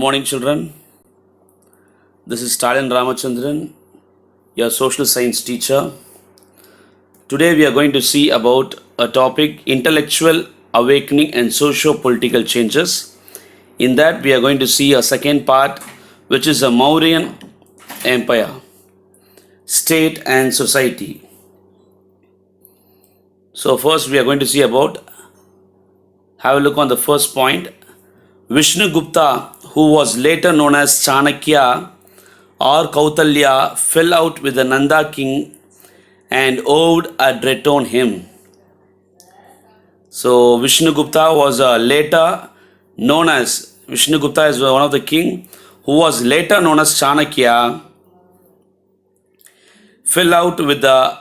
morning, children. This is Stalin Ramachandran, your social science teacher. Today, we are going to see about a topic intellectual awakening and socio-political changes. In that, we are going to see a second part, which is a Mauryan Empire, state and society. So, first, we are going to see about, have a look on the first point. Vishnugupta, who was later known as Chanakya or Kautalya, fell out with the Nanda king and owed a debt on him. So Vishnugupta was later known as, Vishnugupta is one of the king who was later known as Chanakya, fell out with the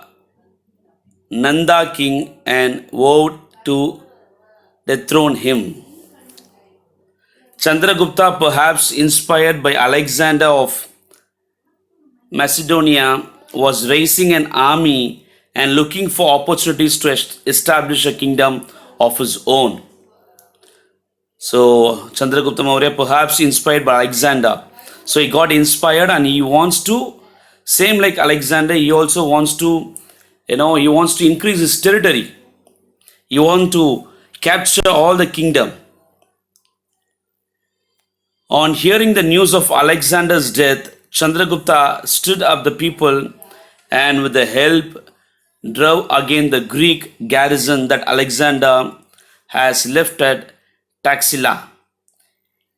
Nanda king and vowed to dethrone him. Chandragupta, perhaps inspired by Alexander of Macedonia, was raising an army and looking for opportunities to establish a kingdom of his own. So Chandragupta Maurya, perhaps inspired by Alexander. So he got inspired and he wants to, same like Alexander, he also wants to, he wants to increase his territory. He wants to capture all the kingdom. On hearing the news of Alexander's death, Chandragupta stood up the people and with the help drove against the Greek garrison that Alexander has left at Taxila.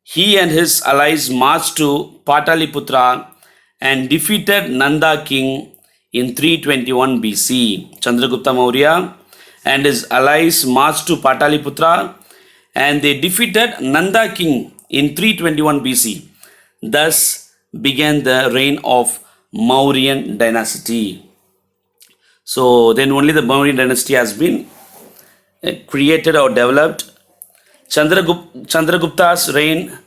He and his allies marched to Pataliputra and defeated Nanda king in 321 BC. Chandragupta Maurya and his allies marched to Pataliputra and they defeated Nanda king in 321 BC. Thus began the reign of Mauryan Dynasty. So then only the Mauryan Dynasty has been created or developed. Chandragupta's reign,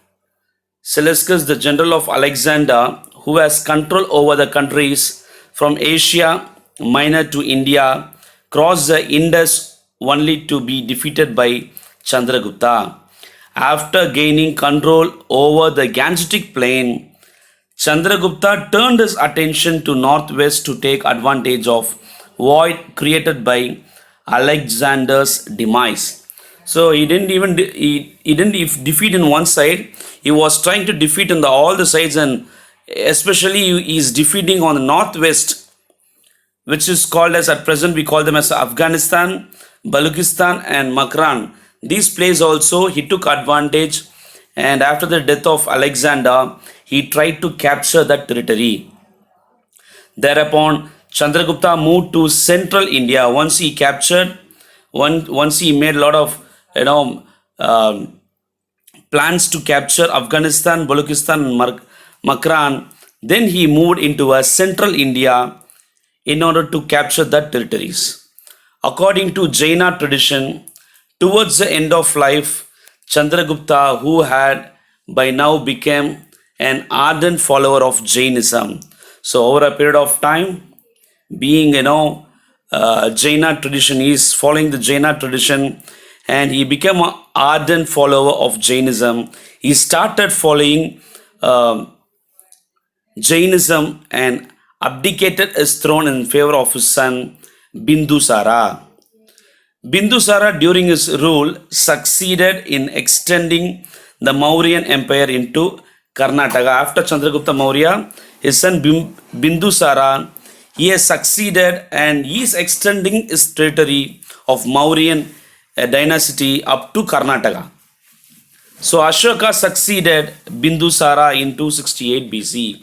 Seleucus, the general of Alexander, who has control over the countries from Asia Minor to India, crossed the Indus only to be defeated by Chandragupta. After gaining control over the Gangetic plain, Chandragupta turned his attention to northwest to take advantage of void created by Alexander's demise. So he didn't defeat in one side. He was trying to defeat on all the sides, and especially he is defeating on the northwest, which is called as, at present we call them as Afghanistan, Baluchistan and Makran. These places also he took advantage, and after the death of Alexander, he tried to capture that territory. Thereupon, Chandragupta moved to central India. Once he captured, once he made a lot of plans to capture Afghanistan, Baluchistan and Makran, then he moved into a central India in order to capture that territories. According to Jaina tradition, towards the end of life, Chandragupta, who had by now become an ardent follower of Jainism. So over a period of time, being, Jaina tradition, he is following the Jaina tradition and he became an ardent follower of Jainism. He started following Jainism and abdicated his throne in favor of his son Bindusara. Bindusara during his rule succeeded in extending the Mauryan Empire into Karnataka. After Chandragupta Maurya, his son Bindusara, he has succeeded and he is extending his territory of Mauryan dynasty up to Karnataka. So Ashoka succeeded Bindusara in 268 BC.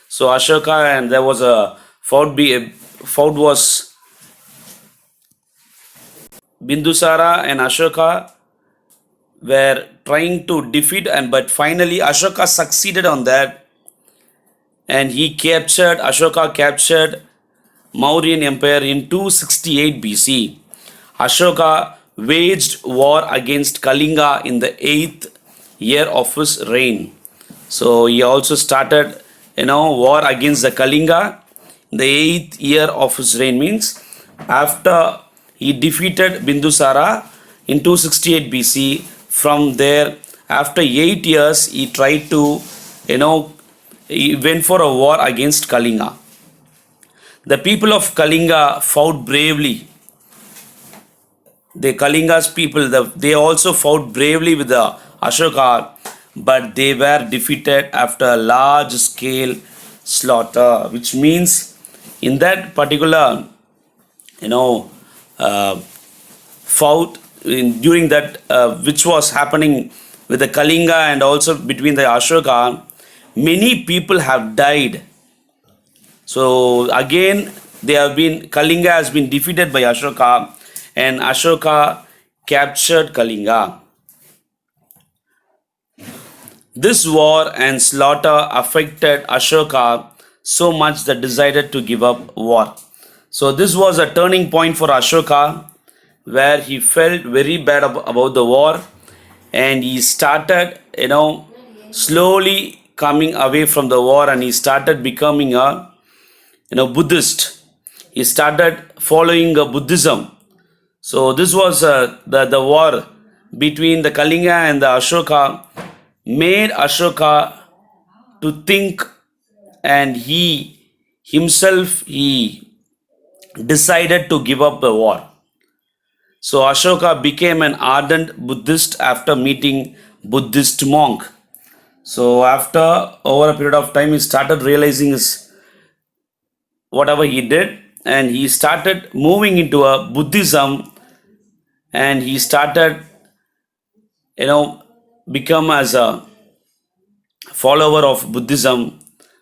So Ashoka, and there was a fout was Bindusara and Ashoka were trying to defeat, but finally Ashoka succeeded on that, and Ashoka captured Mauryan Empire in 268 BC. Ashoka waged war against Kalinga in the 8th year of his reign. So he also started war against the Kalinga in the 8th year of his reign, means after he defeated Bindusara in 268 BC. From there, after 8 years, he tried to, he went for a war against Kalinga. The people of Kalinga fought bravely. The Kalinga's people, they also fought bravely with the Ashoka, but they were defeated after a large scale slaughter, which means in that particular, uh, fought during that, which was happening with the Kalinga and also between the Ashoka, many people have died. So again, Kalinga has been defeated by Ashoka, and Ashoka captured Kalinga. This war and slaughter affected Ashoka so much that decided to give up war. So this was a turning point for Ashoka, where he felt very bad about the war, and he started, slowly coming away from the war, and he started becoming a, Buddhist. He started following Buddhism. So this was the war between the Kalinga and the Ashoka made Ashoka to think, and he decided to give up the war. So Ashoka became an ardent Buddhist after meeting Buddhist monk. So after over a period of time, he started realizing whatever he did, and he started moving into a Buddhism, and he started, become as a follower of Buddhism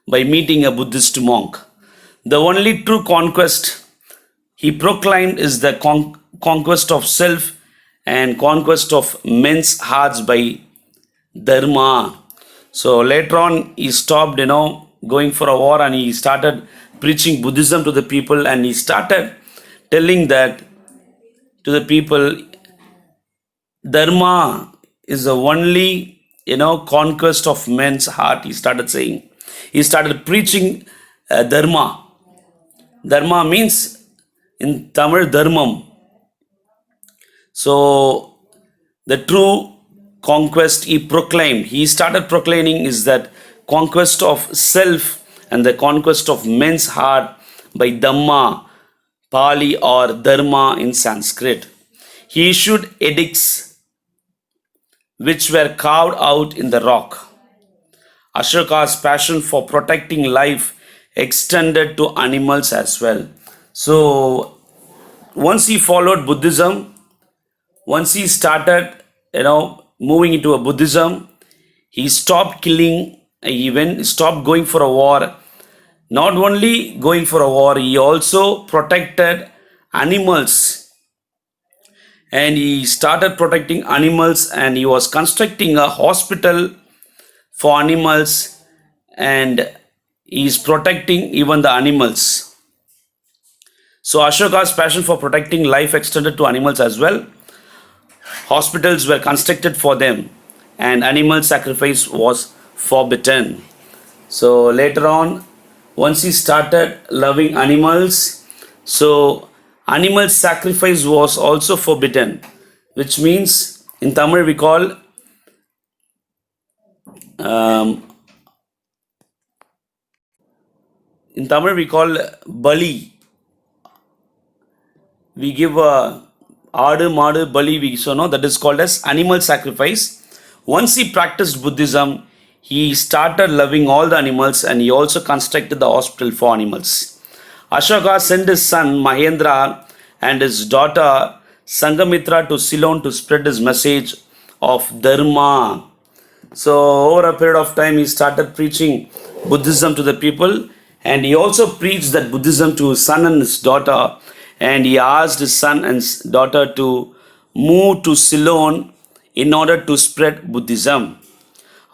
by meeting a Buddhist monk. The only true conquest he proclaimed is the conquest of self and conquest of men's hearts by Dharma. So later on, he stopped, going for a war, and he started preaching Buddhism to the people, and he started telling that to the people, Dharma is the only, conquest of men's heart, he started saying. He started preaching Dharma. Dharma means in Tamil, Dharmam. So the true conquest he proclaimed, he started proclaiming, is that conquest of self and the conquest of men's heart by Dhamma, Pali, or Dharma in Sanskrit. He issued edicts which were carved out in the rock. Ashoka's passion for protecting life extended to animals as well. So once he followed Buddhism, once he started, moving into a Buddhism, he stopped killing, he stopped going for a war. Not only going for a war, he also protected animals. And he started protecting animals, and he was constructing a hospital for animals, and he is protecting even the animals. So Ashoka's passion for protecting life extended to animals as well. Hospitals were constructed for them, and animal sacrifice was forbidden. So later on, once he started loving animals, so animal sacrifice was also forbidden, which means in Tamil we call Bali. We give Adu, Madu, Bali, that is called as animal sacrifice. Once he practiced Buddhism, he started loving all the animals, and he also constructed the hospital for animals. Ashoka sent his son Mahendra and his daughter Sangamitra to Ceylon to spread his message of Dharma. So over a period of time, he started preaching Buddhism to the people, and he also preached that Buddhism to his son and his daughter, and he asked his son and his daughter to move to Ceylon in order to spread Buddhism.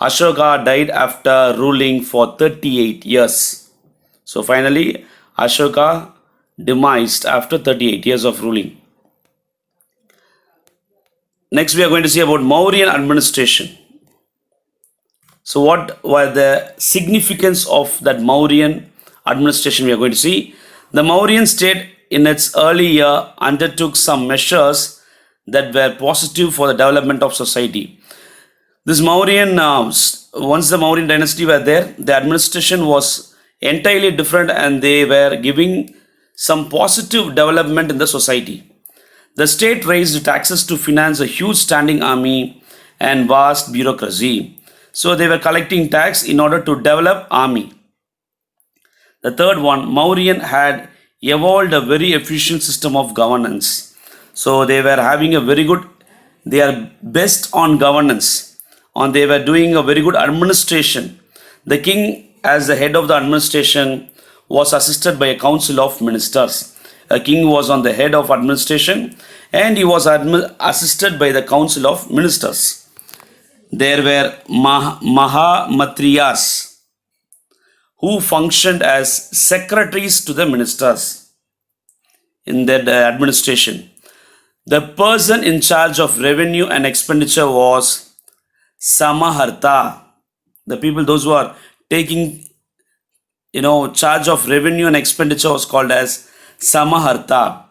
Ashoka died after ruling for 38 years. So finally, Ashoka demised after 38 years of ruling. Next, we are going to see about Mauryan administration. So what were the significance of that Mauryan administration we are going to see? The Mauryan state in its early year undertook some measures that were positive for the development of society. This once the Mauryan dynasty were there, the administration was entirely different and they were giving some positive development in the society. The state raised taxes to finance a huge standing army and vast bureaucracy. So they were collecting tax in order to develop army. The third one, Mauryan had evolved a very efficient system of governance. So they were having a very good, they are best on governance, and they were doing a very good administration. The king, as the head of the administration, was assisted by a council of ministers. A king was on the head of administration and he was assisted by the council of ministers. There were Mahamatriyas who functioned as secretaries to the ministers in their administration. The person in charge of revenue and expenditure was Samaharta. The people, those who are taking charge of revenue and expenditure was called as Samaharta.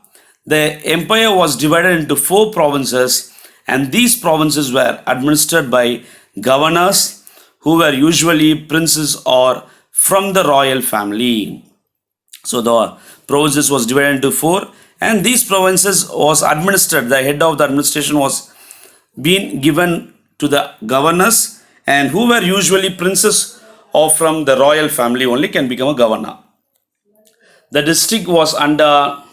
The empire was divided into 4 provinces, and these provinces were administered by governors who were usually princes or from the royal family. So the provinces was divided into 4, and these provinces was administered. The head of the administration was being given to the governors, and who were usually princes or from the royal family only can become a governor. The district was under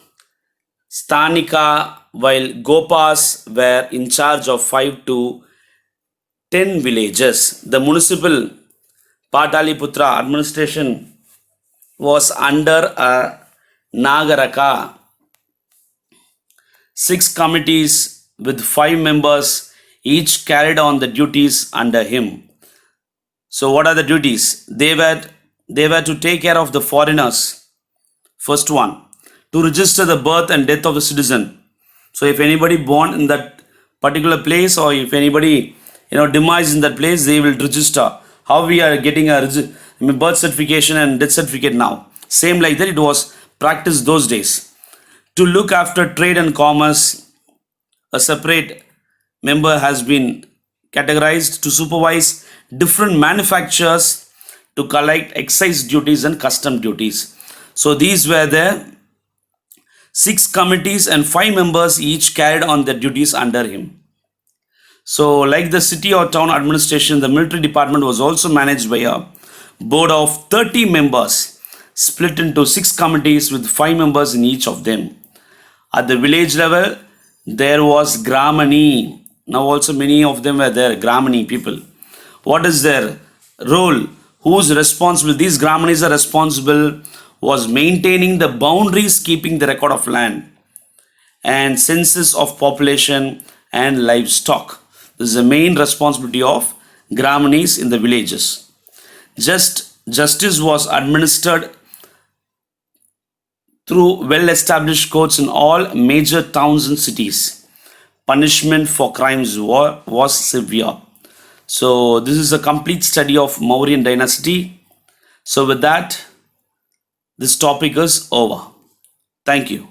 Sthanika, while Gopas were in charge of 5 to 10 villages. The municipal Pataliputra administration was under a Nagaraka. 6 committees with 5 members each carried on the duties under him. So what are the duties? They were to take care of the foreigners. First one, to register the birth and death of the citizen. So if anybody born in that particular place, or if anybody demise in that place, they will register. How we are getting a birth certification and death certificate now. Same like that it was practiced those days. To look after trade and commerce, a separate member has been categorized to supervise different manufacturers, to collect excise duties and custom duties. So these were the 6 committees and 5 members each carried on their duties under him. So like the city or town administration, the military department was also managed by a board of 30 members split into 6 committees with 5 members in each of them. At the village level, there was Gramani. Now also many of them were there, Gramani people. What is their role? Who's responsible? These Gramanis are responsible was maintaining the boundaries, keeping the record of land and census of population and livestock. This is the main responsibility of Gramanis in the villages. Justice was administered through well-established courts in all major towns and cities. Punishment for crimes was severe. So this is a complete study of Mauryan dynasty. So with that, this topic is over. Thank you.